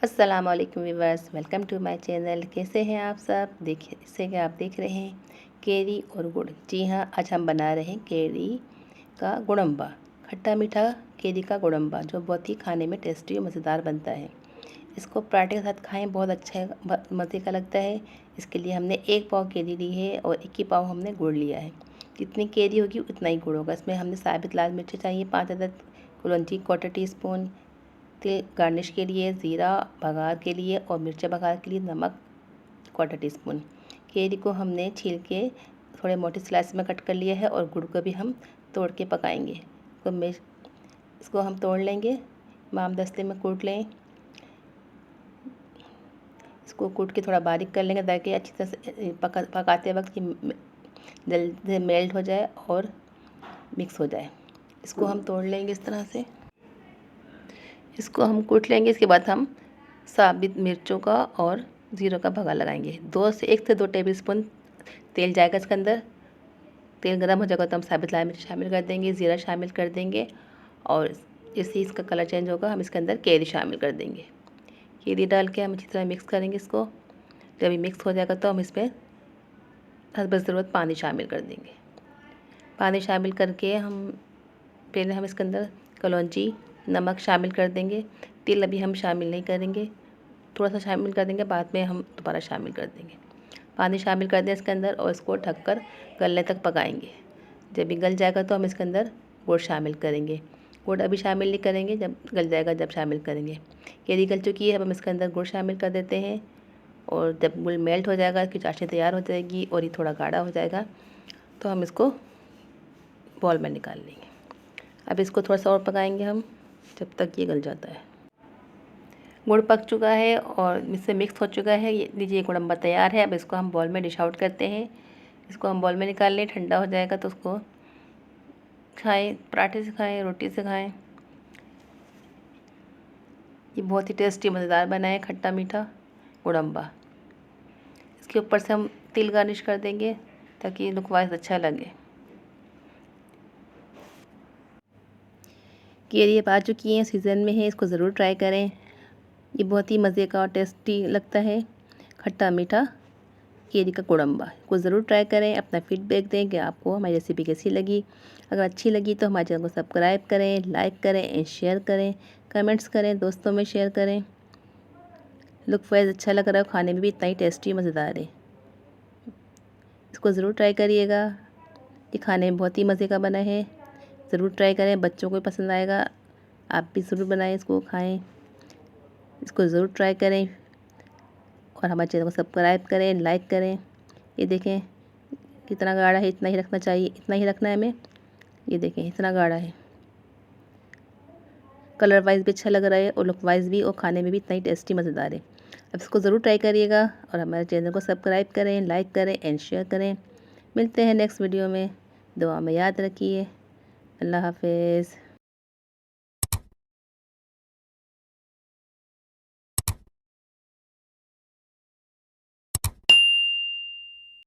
अस्सलाम वालेकुम viewers, welcome to my channel. कैसे हैं आप सब? देखिए, जैसे कि आप देख रहे हैं केरी और गुड़। जी हाँ, आज हम बना रहे हैं केरी का गुड़म्बा, खट्टा मीठा केरी का गुड़म्बा, जो बहुत ही खाने में टेस्टी और मज़ेदार बनता है। इसको पराठे के साथ खाएं, बहुत अच्छा मज़े का लगता है। इसके लिए हमने 1 पाव केरी ली है और 1 ही पाव हमने गुड़ लिया है। जितनी केरी होगी उतना ही गुड़ होगा। इसमें हमने साबित लाल मिर्च चाहिए 5 अदद, कलौंजी 1/4 टीस्पून, तिल गार्निश के लिए, ज़ीरा बघार के लिए और मिर्चा बघार के लिए, नमक 1/4 टीस्पून। केरी को हमने छील के थोड़े मोटे स्लाइस में कट कर लिया है और गुड़ को भी हम तोड़ के पकाएंगे। तो इसको हम तोड़ लेंगे, इमाम दस्ते में कूट लें। इसको कूट के थोड़ा बारीक कर लेंगे ताकि अच्छी तरह से पकाते वक्त ये जल्दी से मेल्ट हो जाए और मिक्स हो जाए। इसको हम तोड़ लेंगे इस तरह से। इसको हम कूट लेंगे। इसके बाद हम साबित मिर्चों का और ज़ीरा का भगा लगाएंगे। 1 से 2 टेबलस्पून तेल जाएगा इसके अंदर। तेल गर्म हो जाएगा तो हम साबित लाल मिर्च शामिल कर देंगे, ज़ीरा शामिल कर देंगे और जैसे इसका कलर चेंज होगा हम इसके अंदर केरी शामिल कर देंगे। केरी डाल के हम अच्छी तरह मिक्स करेंगे इसको। जब ये मिक्स हो जाएगा तो हम इसमें हस्ब ज़रूरत पानी शामिल कर देंगे। पानी शामिल करके पहले हम इसके अंदर कलौंजी, नमक शामिल कर देंगे। तिल अभी हम शामिल नहीं करेंगे, थोड़ा सा शामिल कर देंगे, बाद में हम दोबारा शामिल कर देंगे। पानी शामिल कर दें इसके अंदर और इसको ढककर गलने तक पकाएंगे। जब ये गल जाएगा तो हम इसके अंदर गुड़ शामिल करेंगे। गुड़ अभी शामिल नहीं करेंगे, जब गल जाएगा जब शामिल करेंगे। केरी गल चुकी है, अब हम इसके अंदर गुड़ शामिल कर देते हैं और जब गुड़ मेल्ट हो जाएगा, इसकी चाशनी तैयार हो जाएगी और ये थोड़ा गाढ़ा हो जाएगा तो हम इसको बॉल में निकाल लेंगे। अब इसको थोड़ा सा और पकाएंगे हम जब तक ये गल जाता है। गुड़ पक चुका है और इससे मिक्स हो चुका है। ये लीजिए, गुड़म्बा तैयार है। अब इसको हम बॉल में डिश आउट करते हैं। इसको हम बॉल में निकाल लें, ठंडा हो जाएगा तो उसको खाएं, पराठे से खाएं, रोटी से खाएं। ये बहुत ही टेस्टी मज़ेदार बना है खट्टा मीठा गुड़म्बा। इसके ऊपर से हम तिल गार्निश कर देंगे ताकि लुक वाइज अच्छा लगे। केरी अब आ चुकी हैं, सीज़न में है, इसको ज़रूर ट्राई करें। ये बहुत ही मज़े का और टेस्टी लगता है खट्टा मीठा केरी का गुड़म्बा। को ज़रूर ट्राई करें, अपना फीडबैक दें कि आपको हमारी रेसिपी कैसी लगी। अगर अच्छी लगी तो हमारे चैनल को सब्सक्राइब करें, लाइक करें एंड शेयर करें, कमेंट्स करें, दोस्तों में शेयर करें। लुक वाइज अच्छा लग रहा है, खाने में भी इतना ही टेस्टी मज़ेदार है। इसको ज़रूर ट्राई करिएगा, ये खाने में बहुत ही मज़े का बना है। ज़रूर ट्राई करें, बच्चों को भी पसंद आएगा। आप भी ज़रूर बनाएं, इसको खाएँ, इसको ज़रूर ट्राई करें और हमारे चैनल को सब्सक्राइब करें, लाइक करें। ये देखें कितना गाढ़ा है, इतना ही रखना चाहिए, इतना ही रखना है हमें। ये देखें इतना गाढ़ा है, कलर वाइज भी अच्छा लग रहा है और लुक वाइज भी, और खाने में भी इतना ही टेस्टी मज़ेदार है। अब इसको ज़रूर ट्राई करिएगा और हमारे चैनल को सब्सक्राइब करें, लाइक करें एंड शेयर करें। मिलते हैं नेक्स्ट वीडियो में। दुआ में याद रखिए। अल्लाह हाफिज़।